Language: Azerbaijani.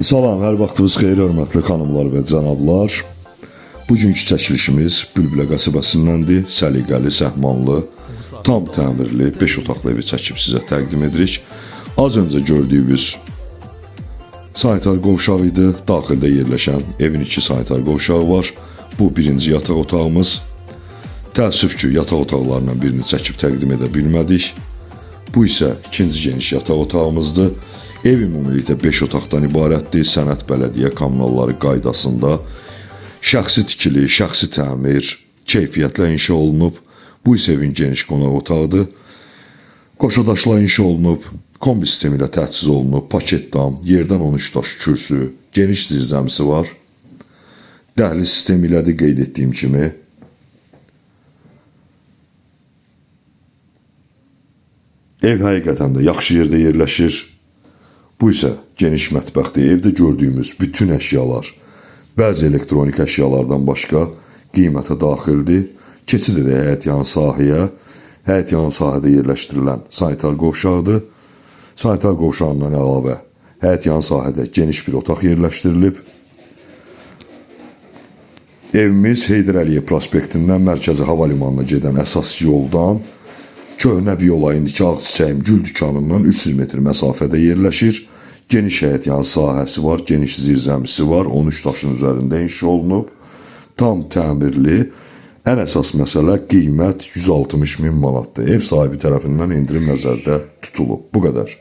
Salam, hər vaxtınız xeyir, hörmətli xanımlar və cənablar. Bugünkü çəkilişimiz Bülbülə qəsəbəsindəndir. Səliqəli, səhmanlı, tam təmirli 5 otaqlı evi çəkib sizə təqdim edirik. Az öncə gördüyünüz sanitar qovşağı idi. Daxildə yerləşən evin 2 sanitar qovşağı var. Bu birinci yataq otağımız. Təəssüf ki, yataq otaqlarından birini çəkib təqdim edə bilmədik. Bu isə ikinci geniş yataq otağımızdır. Ev ümumilikdə 5 otaqdan ibarətdir. Sənəd bələdiyyə kommunalları qaydasında şəxsi tikili, şəxsi təmir, keyfiyyətlə inşa olunub. Bu isə evin geniş qonaq otağıdır. Qoşadaşla inşa olunub, kombi sistemi ilə təchiz olunub, paket dam, yerdən 13 daş kürsü, geniş zirzəmisi var. Dəhliz sistemi ilədir qeyd etdiyim kimi. Ev həqiqətən də yaxşı yerdə yerləşir. Bu isə geniş mətbəxdir. Evdə gördüyümüz bütün əşyalar, bəzi elektronik əşyalardan başqa qiymətə daxildir. Keçid edək həyətyanı sahəyə. Həyətyanı sahədə yerləşdirilən sanitar qovşağıdır. Sanitar qovşağından əlavə həyətyanı sahədə geniş bir otaq yerləşdirilib. Evimiz Heydər Əliyev prospektindən Mərkəzi Hava Limanına gedən əsas yoldan köhnə viola indiki Ağçiçəyim gül dükanından 300 metr məsafədə yerləşir. Geniş həyətyanı sahəsi var, geniş zirzəmisi var, 13 daşın üzərində inşa olunub. Tam təmirli. Ən əsas məsələ qiymət 160 min manatdır. Ev sahibi tərəfindən endirim nəzərdə tutulub. Bu qədər.